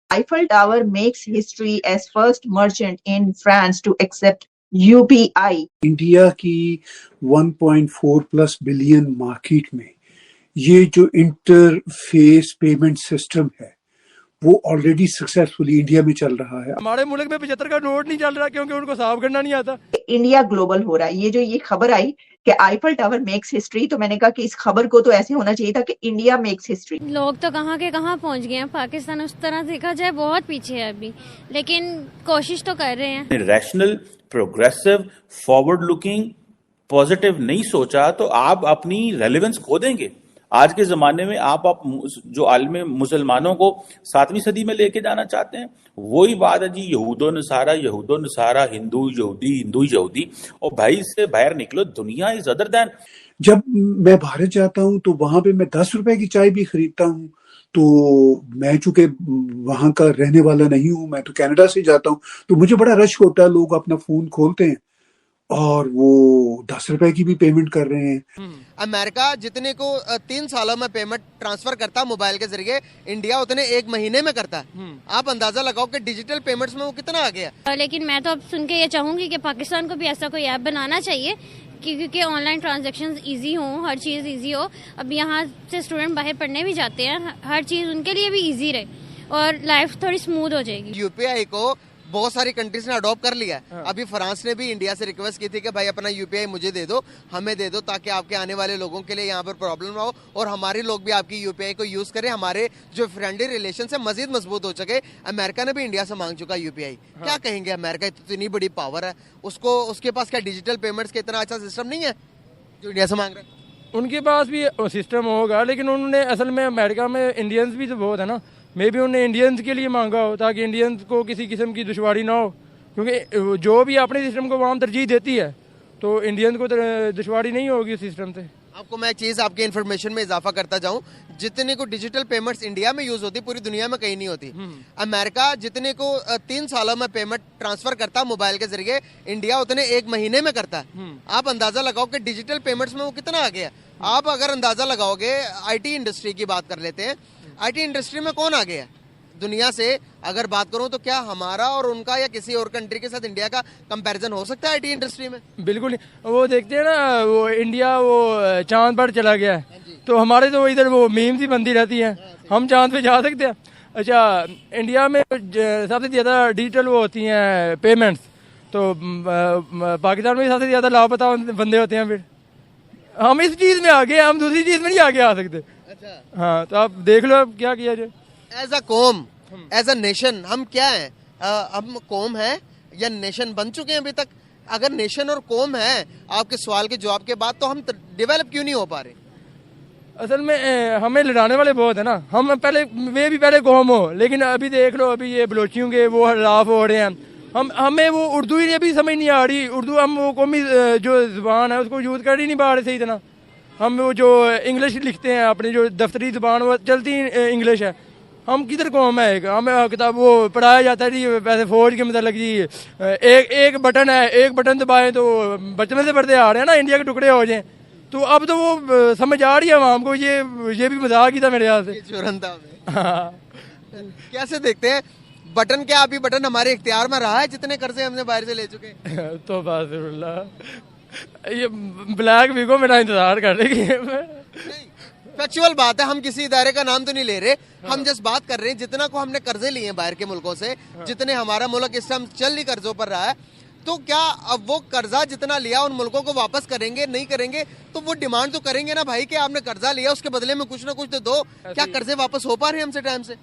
Eiffel Tower makes history as first merchant in France to accept UPI. India की 1.4 plus billion market में ये जो interface payment system है वो already successfully India में चल रहा है। हमारे मुल्क में 75 का नोट नहीं चल रहा क्योंकि उनको साफ करना नहीं आता। इंडिया ग्लोबल हो रहा है। ये खबर आई कि आईफल टावर मेक्स हिस्ट्री, तो मैंने कहा कि इस खबर को तो ऐसे होना चाहिए था कि इंडिया मेक्स हिस्ट्री। लोग तो कहाँ के कहाँ पहुँच गए हैं। पाकिस्तान उस तरह देखा जाए बहुत पीछे है अभी, लेकिन कोशिश तो कर रहे हैं। Rational, progressive, forward looking, positive नहीं सोचा तो आप अपनी रेलेवेंस खो देंगे। आज के जमाने में आप जो आलम मुसलमानों को 7वीं सदी में लेके जाना चाहते हैं, वही बात है जी, यहूदो नसारा, हिंदू यहूदी। और भाई इससे बाहर निकलो, दुनिया इज अदर देन। जब मैं भारत जाता हूँ तो वहां पे मैं 10 रुपए की चाय भी खरीदता हूँ। तो मैं चूंकि वहां का रहने वाला नहीं हूँ, मैं तो कनाडा से जाता हूँ, तो मुझे बड़ा रश होता है। लोग अपना फोन खोलते हैं और वो 10 रुपए की भी पेमेंट कर रहे हैं। अमेरिका जितने को 3 सालों में पेमेंट ट्रांसफर करता मोबाइल के जरिए, इंडिया उतने 1 महीने में करता है। आप अंदाजा लगाओ कि डिजिटल पेमेंट्स में वो कितना आ गया। लेकिन मैं तो अब सुन के ये चाहूंगी कि पाकिस्तान को भी ऐसा कोई ऐप बनाना चाहिए क्योंकि ऑनलाइन ट्रांजैक्शन इजी हो, हर चीज इजी हो। अब यहाँ से स्टूडेंट बाहर पढ़ने भी जाते हैं, हर चीज उनके लिए भी इजी रहे और लाइफ थोड़ी स्मूथ हो जाएगी। यूपीआई को बहुत सारी कंट्रीज ने अडॉप्ट कर लिया है। अभी फ्रांस ने भी इंडिया से रिक्वेस्ट की थी कि भाई अपना यूपीआई मुझे दे दो, हमें दे दो, ताकि आपके आने वाले लोगों के लिए यहाँ पर प्रॉब्लम ना हो और हमारे लोग भी आपकी यूपीआई को यूज करें, हमारे जो फ्रेंडली रिलेशन है मजीद मजबूत हो सके। अमेरिका ने भी इंडिया से मांग चुका यूपीआई। क्या कहेंगे, अमेरिका इतनी बड़ी पावर है, उसके पास क्या डिजिटल पेमेंट्स का इतना अच्छा सिस्टम नहीं है जो इंडिया से मांग रहे हैं? उनके पास भी सिस्टम होगा, लेकिन उन्होंने असल में अमेरिका में इंडियंस भी तो बहुत है ना, मे भी उन्होंने इंडियंस के लिए मांगा हो ताकि इंडियंस को किसी किस्म की दुश्वारी ना हो, क्योंकि जो भी अपने सिस्टम को वहाँ तरजीह देती है तो इंडियन को दुश्वारी नहीं होगी उस सिस्टम से। आपको मैं एक चीज आपके इन्फॉर्मेशन में इजाफा करता जाऊं, जितने को डिजिटल पेमेंट्स इंडिया में यूज होती पूरी दुनिया में कहीं नहीं होती। अमेरिका जितने को 3 सालों में पेमेंट ट्रांसफर करता मोबाइल के जरिए, इंडिया उतने 1 महीने में करता है। आप अंदाजा लगाओ कि डिजिटल पेमेंट्स में वो कितना आ गया। आप अगर अंदाजा लगाओगे, आईटी इंडस्ट्री की बात कर लेते हैं, आईटी इंडस्ट्री में कौन आ गया दुनिया से? अगर बात करूं तो क्या हमारा और उनका या किसी और कंट्री के साथ इंडिया का कंपैरिजन हो सकता है आईटी इंडस्ट्री में? बिल्कुल नहीं। वो देखते हैं ना, वो इंडिया वो चांद पर चला गया है, तो हमारे तो इधर वो मीम्स ही बनती रहती हैं। हम चांद पे जा सकते हैं? अच्छा, इंडिया में सबसे ज़्यादा डिजिटल वो होती हैं पेमेंट्स, तो पाकिस्तान में सबसे ज़्यादा लापता बंदे होते हैं। फिर हम इस चीज़ में आगे, हम दूसरी चीज़ में नहीं आगे आ सकते। अच्छा, हाँ, तो आप देख लो अब क्या किया जाए। एज अ कौम, एज अ नेशन हम क्या हैं? हम कौम है या नेशन बन चुके हैं अभी तक? अगर नेशन और कौम है, आपके सवाल के जवाब के बाद, तो हम डेवलप क्यों नहीं हो पा रहे? असल में हमें लड़ाने वाले बहुत है ना। हम पहले कौम हो, लेकिन अभी देख लो, अभी ये बलोचियों के वो हलाफ हो रहे हैं। हमें वो उर्दू ही अभी समझ नहीं आ रही। उर्दू हम वो कौमी जो जुबान है उसको यूज़ कर ही नहीं पा रहे सही तरह। हम वो जो इंग्लिश लिखते हैं, अपनी जो दफ्तरी जुबान वो चलती इंग्लिश है। हम किधर कौम है? हमें किताब वो पढ़ाया जाता है जी, वैसे फौज के मतलब जी एक बटन है, एक बटन दबाएं तो बचपन से पढ़ते आ रहे हैं ना, इंडिया के टुकड़े हो जाएं। तो अब तो वो समझ आ रही है आवाम को, ये भी मजाक ही था मेरे ख्याल से। हाँ। कैसे देखते हैं बटन? क्या अभी बटन हमारे इख्तियार में रहा है जितने कर्जे हमने बाहर से ले चुके? तो ये ब्लैक वीक को मेरा इंतजार कर रही है। फैक्चुअल बात है, हम किसी इदारे का नाम तो नहीं ले रहे। हम जस्ट बात कर रहे हैं जितना को हमने कर्जे लिए हैं बाहर के मुल्कों से, जितने हमारा मुल्क इस टाइम चल ही कर्जों पर रहा है, तो क्या अब वो कर्जा जितना लिया उन मुल्कों को वापस करेंगे? नहीं करेंगे तो वो डिमांड तो करेंगे ना भाई कि आपने कर्जा लिया, उसके बदले में कुछ ना कुछ तो दो। क्या कर्जे वापस हो पा रहे हैं हमसे टाइम से?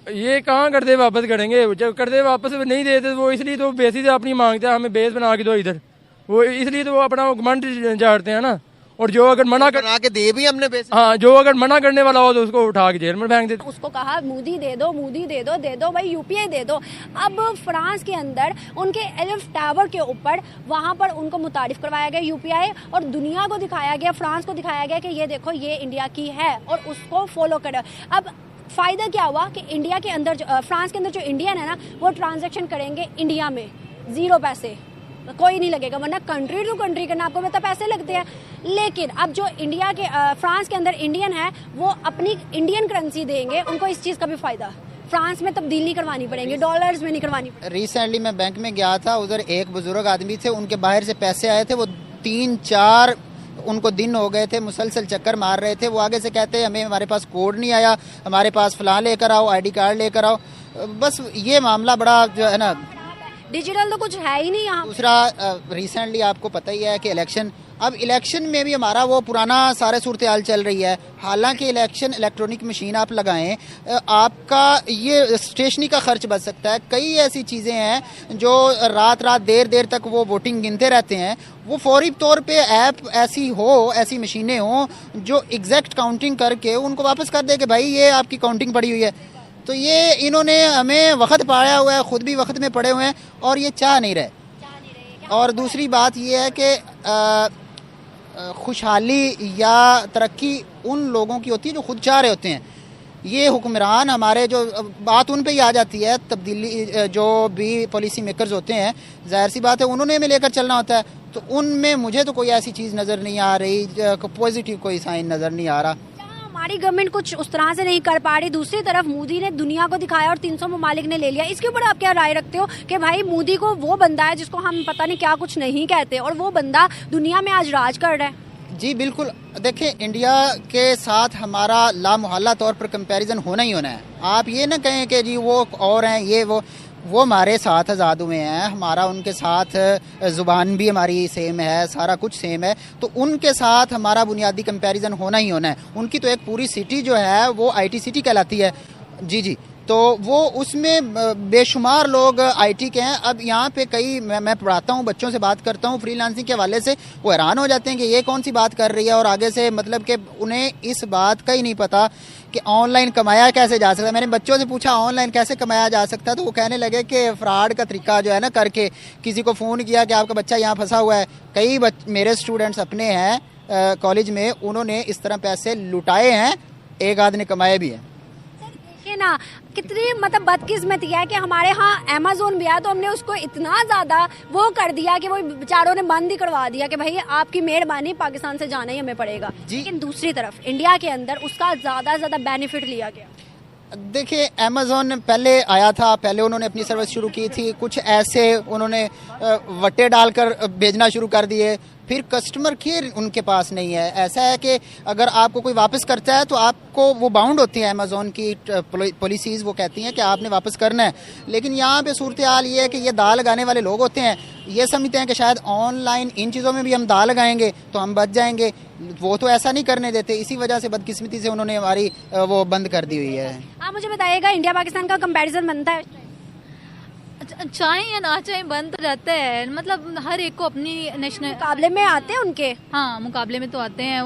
ये कहाँ कर्जे वापस करेंगे? जब कर्जे वापस नहीं देते वो इसलिए तो बेसिस अपनी मांगते हैं, हमें बेस बना के दो इधर। वो इसलिए तो वो अपना घमंड झाड़ते हैं ना। और जो अगर मना के दे भी हमने बेस, हाँ, जो अगर मना करने वाला हो तो उसको उठा के जेल में फेंक देते। उसको कहा मोदी दे दो भाई, यूपीआई दे दो। अब फ्रांस के अंदर उनके एलिफ टावर के ऊपर वहां पर उनको मुतारिफ करवाया गया यूपीआई, और दुनिया को दिखाया गया, फ्रांस को दिखाया गया कि ये देखो ये इंडिया की है और उसको फॉलो करो। अब फायदा क्या हुआ कि इंडिया के अंदर फ्रांस के अंदर जो इंडियन है ना, वो ट्रांजैक्शन करेंगे इंडिया में 0 पैसे, कोई नहीं लगेगा, वरना कंट्री टू कंट्री करना आपको पता पैसे लगते हैं। लेकिन अब जो इंडिया के फ्रांस के अंदर इंडियन है, वो अपनी इंडियन करेंसी देंगे, उनको इस चीज़ का भी फायदा फ्रांस में तब्दीली करवानी पड़ेंगी, डॉलर्स में नहीं करवानी पड़ेंगी। रिसेंटली मैं बैंक में गया था, उधर एक बुजुर्ग आदमी थे, उनके बाहर से पैसे आए थे, वो 3-4 उनको दिन हो गए थे, मुसलसल चक्कर मार रहे थे। वो आगे से कहते हैं हमें हमारे पास कोड नहीं आया, हमारे पास फलां लेकर आओ, आईडी कार्ड लेकर आओ। बस ये मामला बड़ा जो है ना, डिजिटल तो कुछ है ही नहीं यहाँ। दूसरा रिसेंटली आपको पता ही है कि इलेक्शन में भी हमारा वो पुराना सारे सूरत हाल चल रही है। हालांकि इलेक्शन इलेक्ट्रॉनिक मशीन आप लगाएं, आपका ये स्टेशनरी का खर्च बच सकता है। कई ऐसी चीज़ें हैं जो रात देर तक वो वोटिंग गिनते रहते हैं। वो फौरी तौर पे ऐसी मशीनें हों जो एग्जैक्ट काउंटिंग करके उनको वापस कर दे कि भाई ये आपकी काउंटिंग पड़ी हुई है। तो ये इन्होंने हमें वक्त पाया हुआ है, खुद भी वक्त में पड़े हुए हैं और ये चाह नहीं रहे। और दूसरी बात ये है कि खुशहाली या तरक्की उन लोगों की होती है जो खुद चाह रहे होते हैं। ये हुक्मरान हमारे जो बात उन पे ही आ जाती है, तब्दीली जो भी पॉलिसी मेकर्स होते हैं, जाहिर सी बात है उन्होंने हमें लेकर चलना होता है। तो उनमें मुझे तो कोई ऐसी चीज़ नज़र नहीं आ रही, पॉजिटिव कोई साइन नज़र नहीं आ रहा। हमारी गवर्नमेंट कुछ उस तरह से नहीं कर पा रही, दूसरी तरफ मोदी ने दुनिया को दिखाया और 300 ममालिक ने ले लिया। इसके ऊपर आप क्या राय रखते हो कि भाई मोदी को वो बंदा है जिसको हम पता नहीं क्या कुछ नहीं कहते और वो बंदा दुनिया में आज राज कर रहा है? जी बिल्कुल, देखिए इंडिया के साथ हमारा लामुहल्ला तौर पर कंपैरिजन होना ही होना है। आप ये ना कहें कि जी वो और हैं ये वो हमारे साथ आज़ाद हुए हैं, हमारा उनके साथ ज़ुबान भी हमारी सेम है, सारा कुछ सेम है। तो उनके साथ हमारा बुनियादी कंपैरिजन होना ही होना है। उनकी तो एक पूरी सिटी जो है वो IT सिटी कहलाती है। जी तो वो उसमें बेशुमार लोग IT के हैं। अब यहाँ पे कई मैं पढ़ाता हूँ, बच्चों से बात करता हूँ फ्रीलांसिंग के हवाले से, वो हैरान हो जाते हैं कि ये कौन सी बात कर रही है। और आगे से मतलब कि उन्हें इस बात का ही नहीं पता कि ऑनलाइन कमाया कैसे जा सकता है। मैंने बच्चों से पूछा ऑनलाइन कैसे कमाया जा सकता है, तो वो कहने लगे कि फ्रॉड का तरीका जो है ना करके किसी को फ़ोन किया कि आपका बच्चा यहाँ फंसा हुआ है। कई मेरे स्टूडेंट्स अपने हैं कॉलेज में, उन्होंने इस तरह पैसे लुटाए हैं, एक आध ने कमाए भी हैं। ना कितनी मतलब बदकिस्मती है कि हमारे यहाँ अमेज़न भी है तो हमने उसको इतना ज्यादा वो कर दिया कि वो बेचारों ने बंद ही करवा दिया कि भाई आपकी मेहरबानी, पाकिस्तान से जाना ही हमें पड़ेगा। लेकिन दूसरी तरफ इंडिया के अंदर उसका ज्यादा बेनिफिट लिया गया। देखिए अमेज़न पहले आया था, पहले उन्होंने अपनी सर्विस शुरू की थी, कुछ ऐसे उन्होंने वट्टे डालकर भेजना शुरू कर दिए, फिर कस्टमर केयर उनके पास नहीं है। ऐसा है कि अगर आपको कोई वापस करता है तो आपको वो बाउंड होती है, अमेज़न की पॉलिसीज़ वो कहती हैं कि आपने वापस करना है। लेकिन यहाँ पे सूरत हाल ये है कि ये दाल लगाने वाले लोग होते हैं, ये समझते हैं कि शायद ऑनलाइन इन चीज़ों में भी हम दाल लगाएंगे तो हम बच जाएंगे। वो तो ऐसा नहीं करने देते, इसी वजह से बदकिस्मती से उन्होंने हमारी वो बंद कर दी हुई है। आप मुझे बताइएगा इंडिया पाकिस्तान का कंपैरिजन बनता है? चाहे या ना चाहे बन तो जाता है, मतलब हर एक को अपनी नेशनल मुकाबले में आते हैं उनके। हाँ मुकाबले में तो आते हैं।